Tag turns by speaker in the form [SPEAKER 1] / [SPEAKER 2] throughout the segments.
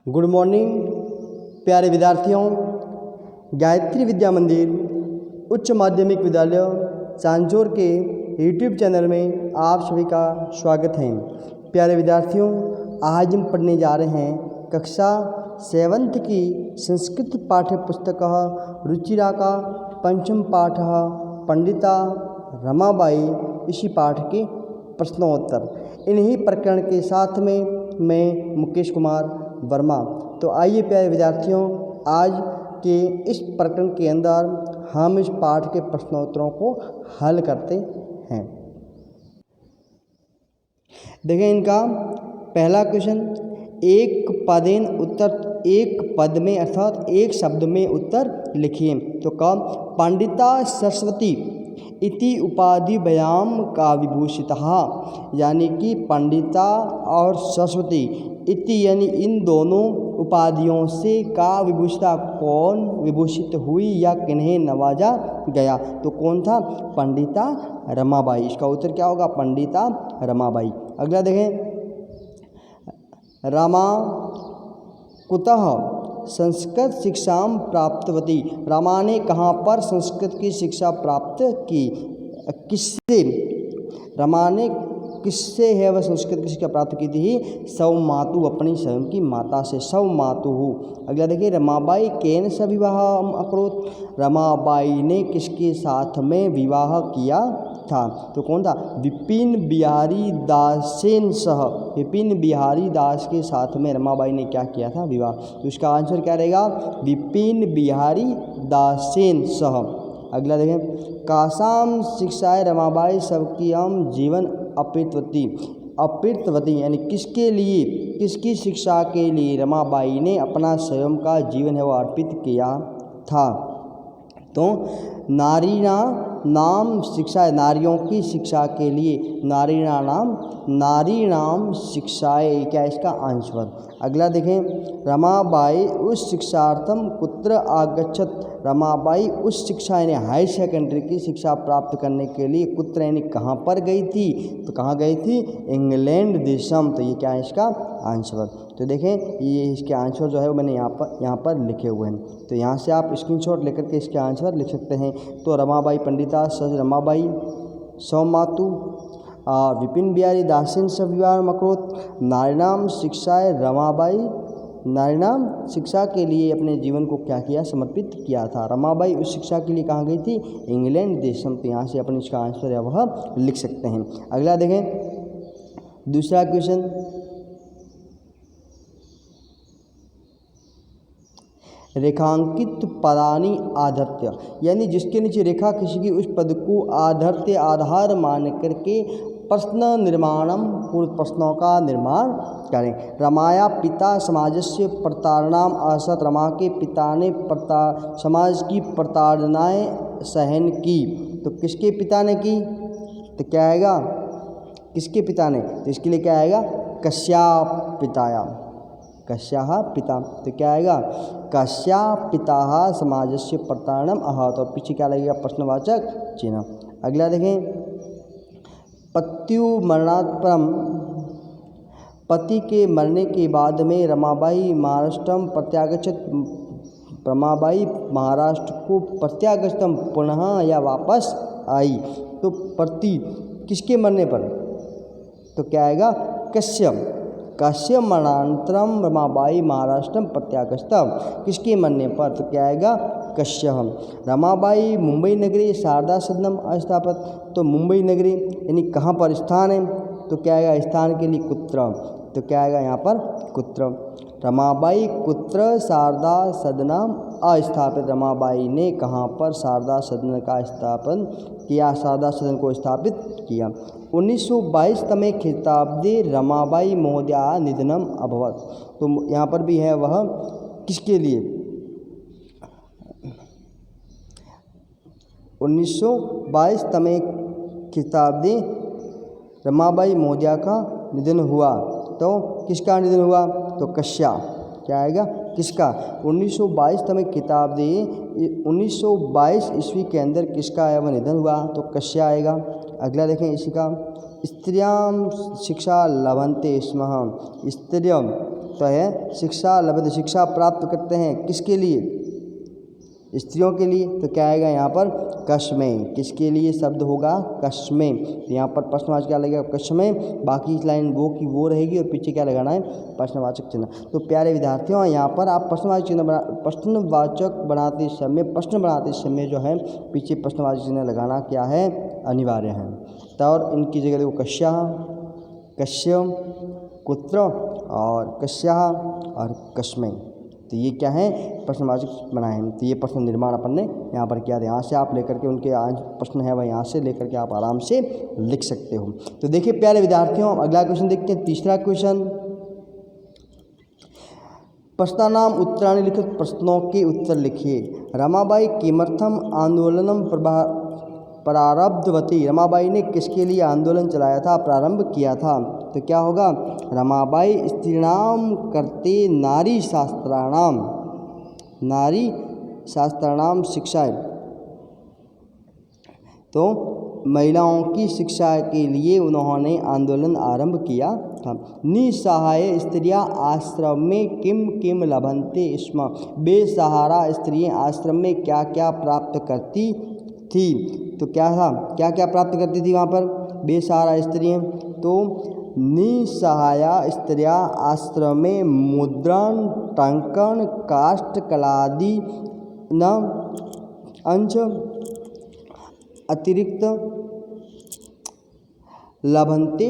[SPEAKER 1] Good morning प्यारे विद्यार्थियों। गायत्री विद्या मंदिर उच्च माध्यमिक विद्यालय चांचौर के यूट्यूब चैनल में आप सभी का स्वागत है। प्यारे विद्यार्थियों, आज हम पढ़ने जा रहे हैं कक्षा 7th की संस्कृत पाठ्य पुस्तक रुचिरा का पंचम पाठ पंडिता रमाबाई। इसी पाठ के प्रश्नोत्तर इन्हीं प्रकरण के साथ में मैं मुकेश कुमार वर्मा। तो आइए प्यारे विद्यार्थियों, आज के इस प्रकरण के अंदर हम इस पाठ के प्रश्नोत्तरों को हल करते हैं। देखें इनका पहला क्वेश्चन, एक पदेन उत्तर, एक पद में अर्थात एक शब्द में उत्तर लिखिए। तो कब पंडिता सरस्वती इति उपाधि व्यायाम का विभूषितः, यानी कि पंडिता और सरस्वती इति यानी इन दोनों उपाधियों से का विभूषिता, कौन विभूषित हुई या किन्हें नवाजा गया। तो कौन था? पंडिता रमाबाई। इसका उत्तर क्या होगा? पंडिता रमाबाई। अगला देखें, रमा कुतः संस्कृत शिक्षा प्राप्तवती। रमा ने कहाँ पर संस्कृत की शिक्षा प्राप्त की? किससे? रमा ने किससे है वह संस्कृत की शिक्षा प्राप्त की थी? सौ मातु, अपनी स्वयं की माता से। सौ मातु। अगला देखिए, रमाबाई केन से विवाह अकरोत। रमाबाई ने किसके साथ में विवाह किया था? तो कौन था? विपिन बिहारी दासेन सह। विपिन बिहारी दास के साथ में रमाबाई ने क्या किया था? विवाह। तो इसका आंसर क्या रहेगा? विपिन बिहारी दासेन सह। अगला देखें, कासाम शिक्षाएँ रमाबाई सबकी जीवन अपितवती। अपितवती यानी किसके लिए, किसकी शिक्षा के लिए रमाबाई ने अपना स्वयं का जीवन है वो अर्पित किया था? तो नारीणा नाम शिक्षा, नारियों की शिक्षा के लिए। नारीणा नाम, नारी नाम शिक्षाएँ, क्या इसका आंसर? अगला देखें, रमाबाई उस शिक्षार्थम कुत्र आगच्छत। रमाबाई उस शिक्षा यानी हाई सेकेंडरी की शिक्षा प्राप्त करने के लिए कुत्र यानी कहाँ पर गई थी? तो कहाँ गई थी? इंग्लैंड देशम। तो ये क्या है इसका आंसर? तो देखें, ये इसके आंसर जो है वो मैंने यहाँ पर लिखे हुए हैं। तो यहाँ से आप स्क्रीनशॉट लेकर के इसके आंसर लिख सकते हैं। तो रमाबाई पंडिता सज रमाबाई सौ मातु, विपिन बिहारी दासेन से विवाह मकरोत। नारीनाम शिक्षाएँ रमाबाई, नारीनाम शिक्षा के लिए अपने जीवन को क्या किया? समर्पित किया था। रमाबाई उस शिक्षा के लिए कहाँ गई थी? इंग्लैंड देशम। तो यहाँ से अपन इसका आंसर है वह लिख सकते हैं। अगला देखें, दूसरा क्वेश्चन, रेखांकित पदानी आधर्त्य, यानी जिसके नीचे रेखा किसी की उस पद को आधर्त्य आधार मान करके प्रश्न निर्माणम, पूर्व प्रश्नों का निर्माण करें। रमाया पिता समाजस्य प्रताड़नाम असत। रमा के पिता ने समाज की प्रताड़नाएं सहन की। तो किसके पिता ने की? तो क्या आएगा? किसके पिता ने? तो इसके लिए क्या आएगा? कश्यप पिताया, कश्याः पिता। तो क्या आएगा? कश्या पिता समाजस्य प्रताड़नम अहत। और पीछे क्या लगेगा? प्रश्नवाचक चिन्ह। अगला देखें, पत्यु मरणात्परम, पति के मरने के बाद में रमाबाई महाराष्ट्रम प्रत्यागच्छत। रमाबाई महाराष्ट्र को प्रत्यागच्छतम पुनः या वापस आई। तो पति किसके मरने पर? तो क्या आएगा? कश्यप। कश्यप मरणानंतरम रमाबाई महाराष्ट्रम प्रत्यागच्छतम। किसके मरने पर? तो क्या आएगा? कश्यप। रमाबाई मुंबई नगरी शारदा सदनम अस्थापित। तो मुंबई नगरी यानी कहाँ पर स्थान है? तो क्या आएगा? स्थान के लिए कुत्र। तो क्या आएगा यहाँ पर? कुत्र। रमाबाई कुत्र शारदा सदनम अस्थापित। रमाबाई ने कहाँ पर शारदा सदन का स्थापन किया? शारदा सदन को स्थापित किया। 1922 तमे ख्रीष्टाब्दे रमाबाई महोदया निधनम अभवत। तो यहाँ पर भी है वह किसके लिए? 1922 तमे ख्रीष्टाब्दे रमाबाई महोदया का निधन हुआ। तो किसका निधन हुआ? तो कश्या। क्या आएगा? किसका? 1922 तमे ख्रीष्टाब्दे 1922 ईस्वी के अंदर किसका है वह निधन हुआ? तो कश्या आएगा। अगला देखें इसी का, स्त्रियां शिक्षा लभन्ते स्म। स्त्रियां तो है शिक्षा लभते, शिक्षा प्राप्त करते हैं, किसके लिए? स्त्रियों के लिए। तो क्या आएगा यहाँ पर? कस्मै। किसके लिए शब्द होगा? कस्मै। तो यहाँ पर प्रश्नवाचक क्या लगेगा? कस्मै। बाकी लाइन वो की वो रहेगी और पीछे क्या लगाना है? प्रश्नवाचक चिन्ह। तो प्यारे विद्यार्थियों, यहाँ पर आप प्रश्नवाचक चिन्ह प्रश्नवाचक बनाते समय, प्रश्न बनाते समय जो है पीछे प्रश्नवाचक चिन्ह लगाना क्या है? अनिवार्य है। तो और इनकी जगह देखो कस्याः, कस्य, कुत्र और कस्याः और कस्मै। तो ये क्या है? प्रश्नवाचक बनाए हैं। तो ये प्रश्न निर्माण अपन ने यहाँ पर किया था। यहाँ से आप लेकर के उनके आज प्रश्न है वह यहाँ से लेकर के आप आराम से लिख सकते हो। तो देखिए प्यारे विद्यार्थियों, अगला क्वेश्चन देखते हैं। तीसरा क्वेश्चन, प्रश्नानाम उत्तराणि लिखित प्रश्नों के उत्तर लिखिए। रमाबाई किमर्थम आंदोलनम प्रारब्धवती। रमाबाई ने किसके लिए आंदोलन चलाया था, प्रारंभ किया था? तो क्या होगा? रमाबाई स्त्रीणाम करते नारी शास्त्राणाम, नारी शास्त्राणाम शिक्षाएं। तो महिलाओं की शिक्षा के लिए उन्होंने आंदोलन आरंभ किया था। निसहाय स्त्रियां आश्रम में किम किम लभन्ते स्म। बेसहारा स्त्रियां आश्रम में क्या क्या प्राप्त करती थी? तो क्या था? क्या क्या प्राप्त करती थी वहाँ पर बेसहारा स्त्रियाँ? तो निसहाया स्त्रियाँ आश्रम में मुद्रण, टंकन, काष्ठकलादि न अंश अतिरिक्त लभन्ते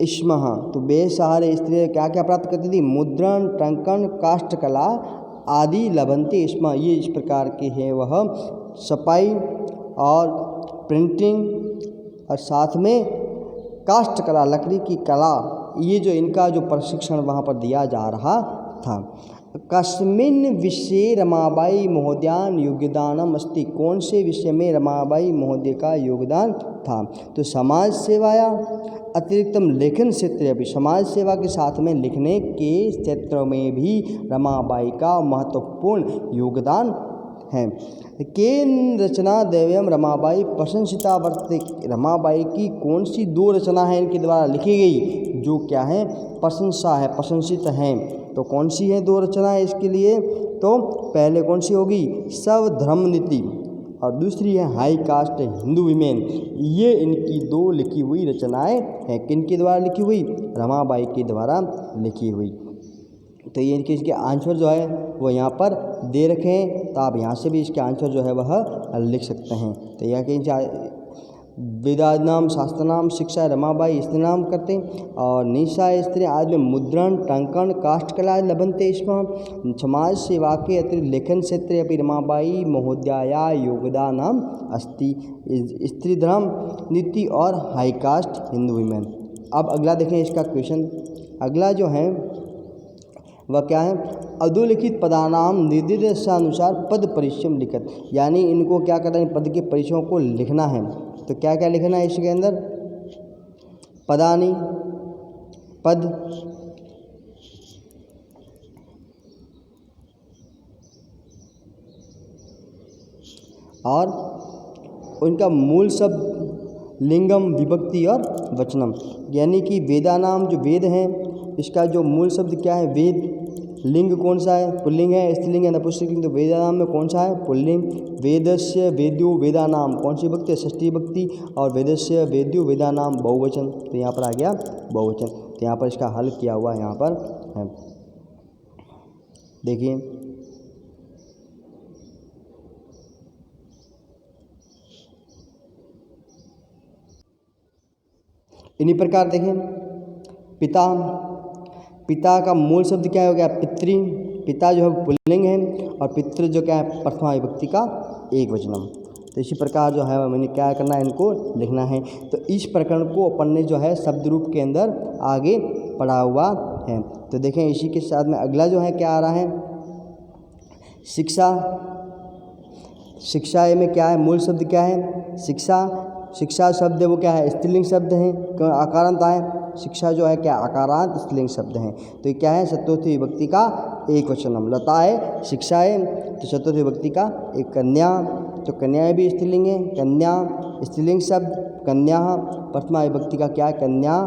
[SPEAKER 1] स्म। तो बेसहारे स्त्रियाँ क्या क्या प्राप्त करती थी? मुद्रण, टंकन, काष्ठकला आदि लभन्ते स्म। ये इस प्रकार के हैं वह छपाई और प्रिंटिंग और साथ में काष्ठकला, लकड़ी की कला, ये जो इनका जो प्रशिक्षण वहाँ पर दिया जा रहा था। कस्मिन् विषये रमाबाई महोदयान योगदानम अस्ति। कौन से विषय में रमाबाई महोदय का योगदान था? तो समाज सेवाया अतिरिक्तम लेखन क्षेत्र, अभी समाज सेवा के साथ में लिखने के क्षेत्र में भी रमाबाई का महत्वपूर्ण योगदान है। केन रचना देव्यम रमाबाई प्रशंसिता वर्तते। रमाबाई की कौन सी दो रचना है इनके द्वारा लिखी गई जो क्या है? प्रशंसा है, प्रशंसित हैं। तो कौन सी है दो रचनाएं इसके लिए? तो पहले कौन सी होगी? स्वधर्म नीति और दूसरी है हाई कास्ट हिंदू विमेन। ये इनकी दो लिखी हुई रचनाएं हैं। किनके द्वारा लिखी हुई? रमाबाई के द्वारा लिखी हुई। तो ये इनके इसके आंसर जो है वो यहाँ पर दे रखे हैं। तो आप यहाँ से भी इसके आंसर जो है वह लिख सकते हैं। तो यह कि वेदानाम शास्त्रनाम शिक्षा रमाबाई स्त्रीनाम करते और निशा स्त्री आदि में मुद्रण, टंकन, काष्ठकला लभन्ते स्म। समाज सेवा के अतिरिक्त लेखन क्षेत्रे अपि रमाबाई महोदया योगदानम अस्ति। स्त्री धर्म नीति और हाई कास्ट हिंदू विमेन। अब अगला देखें इसका क्वेश्चन। अगला जो है वह क्या है? अधोलिखित पदानाम निर्देशानुसार पद परिचय लिखत। यानी इनको क्या करना है? पद के परिचयों को लिखना है। तो क्या क्या लिखना है इसके अंदर? पदानी, पद, और उनका मूल शब्द, लिंगम, विभक्ति और वचनम। यानी कि वेदानाम जो वेद हैं इसका जो मूल शब्द क्या है? वेद। लिंग कौन सा है? पुल्लिंग है, स्त्रीलिंग है, नपुंसकलिंग। तो वेदानाम में कौन सा है? पुल्लिंग। वेदस्य वेद्यो वेदानाम कौन सी विभक्ति है? षष्ठी विभक्ति। और वेदस्य वेद्यो वेदानाम बहुवचन। तो यहाँ पर आ गया बहुवचन। तो यहाँ पर इसका हल किया हुआ यहाँ पर है। देखिए इन्हीं प्रकार देखें। पिता, पिता का मूल शब्द क्या हो गया? पितृ। पिता जो है पुल्लिंग है और पितृ जो क्या है? प्रथमा विभक्ति का एक वचनम। तो इसी प्रकार जो है मैंने क्या करना है? इनको लिखना है। तो इस प्रकरण को अपन ने जो है शब्द रूप के अंदर आगे पढ़ा हुआ है। तो देखें इसी के साथ में अगला जो है क्या आ रहा है? शिक्षा। शिक्षा में क्या है? मूल शब्द क्या है? शिक्षा। शिक्षा शब्द वो क्या है? स्त्रीलिंग शब्द है, आकारांत है। शिक्षा जो है क्या? आकारांत स्त्रीलिंग शब्द हैं। तो ये क्या है? चतुर्थी विभक्ति का एक वचनम। लता है, शिक्षा है, तो चतुर्थी विभक्ति का एक। कन्या, तो कन्या भी स्त्रीलिंग है। कन्या स्त्रीलिंग शब्द। कन्या प्रथमा विभक्ति का क्या? कन्या।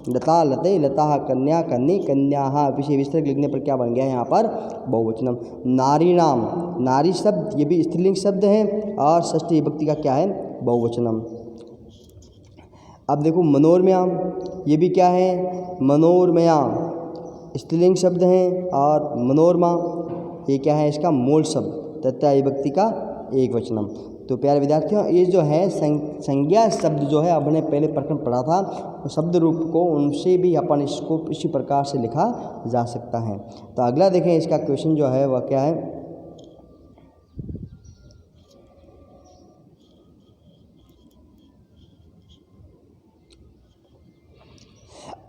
[SPEAKER 1] लता लते लता कन्या कन्नी कन्या विषय विस्तृत लिखने पर क्या बन गया यहाँ पर बहुवचनम। नारी नाम, नारी शब्द ये भी स्त्रीलिंग शब्द है और षष्ठी विभक्ति का क्या है बहुवचनम। अब देखो मनोरमया, ये भी क्या है मनोरमया स्त्रीलिंग शब्द है और मनोरमा ये क्या है इसका मूल शब्द तृतीया विभक्ति का एक वचनम। तो प्यारे विद्यार्थियों ये जो है संज्ञा शब्द जो है अपने पहले प्रकरण पढ़ा था शब्द रूप को, उनसे भी अपन इसको इसी प्रकार से लिखा जा सकता है। तो अगला देखें इसका क्वेश्चन जो है वह क्या है,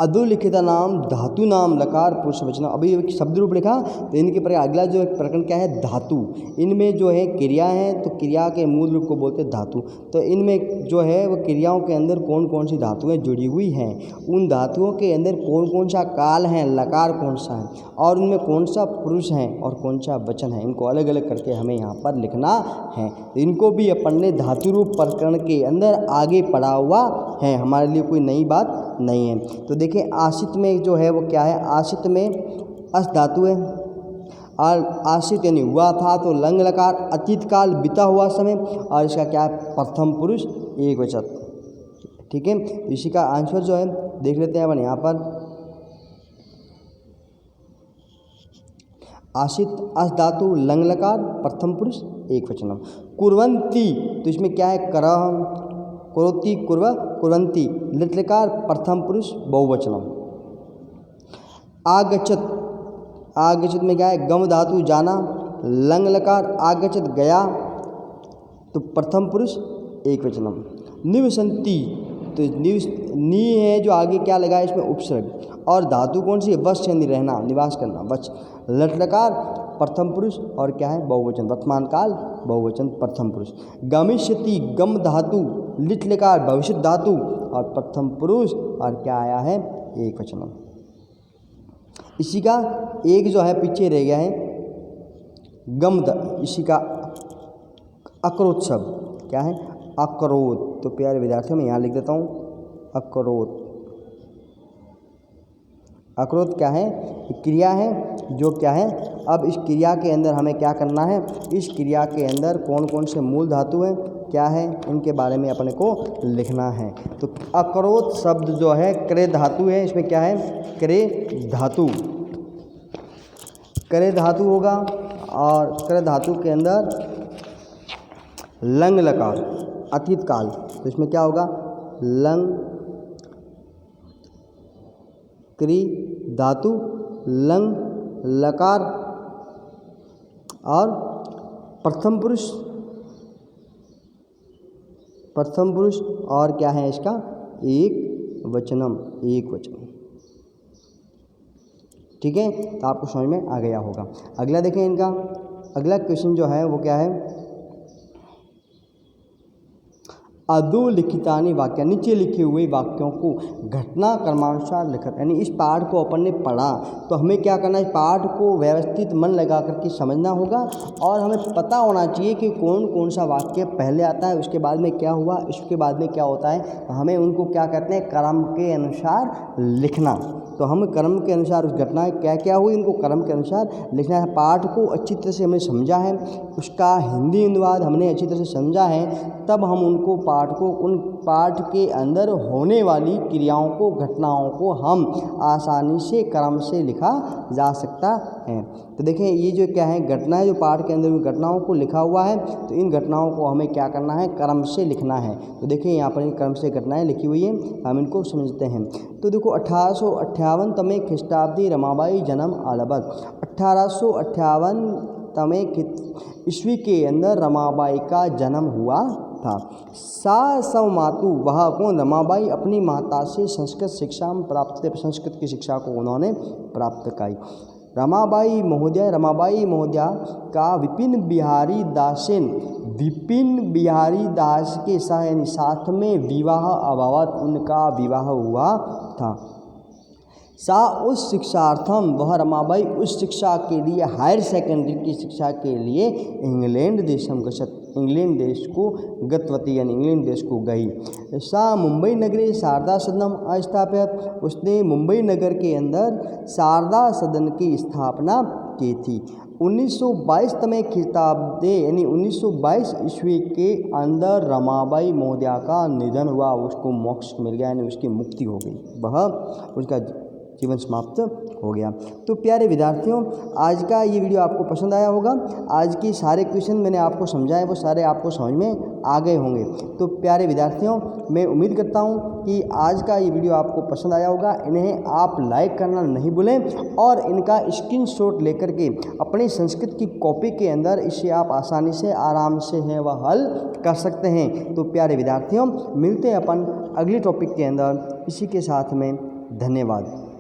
[SPEAKER 1] अधोलिखित नाम धातु नाम लकार पुरुष वचन। अभी शब्द रूप लिखा तो इनके पर अगला जो प्रकरण क्या है धातु। इनमें जो है क्रिया है तो क्रिया के मूल रूप को बोलते हैं धातु। तो इनमें जो है वो क्रियाओं के अंदर कौन कौन सी धातुएं जुड़ी हुई हैं, उन धातुओं के अंदर कौन कौन सा काल है, लकार कौन सा है और उनमें कौन सा पुरुष है और कौन सा वचन है, इनको अलग अलग करके हमें यहाँ पर लिखना है। तो इनको भी अपन ने धातु रूप प्रकरण के अंदर आगे पढ़ा हुआ है, हमारे लिए कोई नई बात नहीं है। तो देखिए आशित में जो है वो क्या है, आशित में अस धातु है और आशित यानी हुआ था तो लंग लकार अतीत काल बीता हुआ समय और इसका क्या है प्रथम पुरुष एक वचन। ठीक है, इसी का आंसर जो है देख लेते हैं अपन यहाँ पर। आशित अस धातु लंग लकार प्रथम पुरुष एक वचनम। कुर्वन्ति तो इसमें क्या है करह करोति कुर्व कुर्वन्ति लिट्लकार प्रथम पुरुष बहुवचनम। आगच्छत, आगच्छत में क्या है गम धातु जाना, लंग लकार आगच्छत गया तो प्रथम पुरुष एक वचनम। निवसंति तो नी है जो आगे क्या लगा है इसमें उपसर्ग और धातु कौन सी है वश यानी रहना निवास करना वच। लट्लकार प्रथम पुरुष और क्या है बहुवचन वर्तमान काल बहुवचन प्रथम पुरुष। गमिष्यति गम धातु लिट लकार भविष्य धातु और प्रथम पुरुष और क्या आया है एक वचनम। इसी का एक जो है पीछे रह गया है इसी का अक्रोध शब्द क्या है अक्रोध। तो प्यारे विद्यार्थियों मैं यहाँ लिख देता हूँ अक्रोध। अक्रोध क्या है क्रिया है जो क्या है, अब इस क्रिया के अंदर हमें क्या करना है, इस क्रिया के अंदर कौन कौन से मूल धातु हैं क्या है इनके बारे में अपने को लिखना है। तो अक्रोध शब्द जो है क्रे धातु है, इसमें क्या है क्रे धातु, क्रे धातु होगा और क्रे धातु के अंदर लंग लकार अतीत काल तो इसमें क्या होगा लंग क्री धातु लंग लकार और प्रथम पुरुष और क्या है इसका एक वचनम एक वचन। ठीक है, तो आपको समझ में आ गया होगा। अगला देखें इनका अगला क्वेश्चन जो है वो क्या है अधोलिखितानि वाक्य, नीचे लिखे हुए वाक्यों को घटना क्रमानुसार लिखत। यानी इस पाठ को अपन ने पढ़ा तो हमें क्या करना है, पाठ को व्यवस्थित मन लगा करके समझना होगा और हमें पता होना चाहिए कि कौन कौन सा वाक्य पहले आता है, उसके बाद में क्या हुआ, उसके बाद में क्या होता है। तो हमें उनको क्या कहते हैं क्रम के अनुसार लिखना। तो हम क्रम के अनुसार उस घटना क्या क्या हुई इनको क्रम के अनुसार लिखना है। पाठ को अच्छी तरह से हमने समझा है, उसका हिंदी अनुवाद हमने अच्छी तरह से समझा है, तब हम उनको पाठ को उन पाठ के अंदर होने वाली क्रियाओं को घटनाओं को हम आसानी से क्रम से लिखा जा सकता है। तो देखें ये जो क्या है घटना है जो पाठ के अंदर घटनाओं को लिखा हुआ है, तो इन घटनाओं को हमें क्या करना है क्रम से लिखना है। तो देखिए यहाँ पर क्रम से घटनाएं लिखी हुई हैं, हम इनको समझते हैं। तो देखो 1858 तमें ख्रीष्टाब्दी रमाबाई जन्म आलबत। 1858 तमें ईस्वी के अंदर रमाबाई का जन्म हुआ था। सा सव मातु वह कौन रमाबाई अपनी माता से संस्कृत शिक्षा प्राप्त, संस्कृत की शिक्षा को उन्होंने प्राप्त की। रमाबाई महोदया का विपिन बिहारी दास के साथ में विवाह अभावत उनका विवाह हुआ था। सा उस शिक्षार्थम वह रमाबाई उस शिक्षा के लिए हायर सेकेंडरी की शिक्षा के लिए इंग्लैंड देशम गच्छत इंग्लैंड देश को गतवती यानी इंग्लैंड देश को गई। सा मुंबई नगरे शारदा सदनम अस्थापित, उसने मुंबई नगर के अंदर शारदा सदन की स्थापना की थी। 1922 में खिताबदे यानी 1922 ईस्वी के अंदर रमाबाई महोदया का निधन हुआ, उसको मोक्ष मिल गया यानी उसकी मुक्ति हो गई, वह उसका जीवन समाप्त हो गया। तो प्यारे विद्यार्थियों, आज का ये वीडियो आपको पसंद आया होगा। आज की सारे क्वेश्चन मैंने आपको समझाए वो सारे आपको समझ में आ गए होंगे। तो प्यारे विद्यार्थियों, मैं उम्मीद करता हूँ कि आज का ये वीडियो आपको पसंद आया होगा। इन्हें आप लाइक करना नहीं भूलें और इनका स्क्रीनशॉट लेकर के अपनी संस्कृत की कॉपी के अंदर इसे आप आसानी से आराम से है वह हल कर सकते हैं। तो प्यारे विद्यार्थियों, मिलते हैं अपन अगले टॉपिक के अंदर। इसी के साथ में धन्यवाद।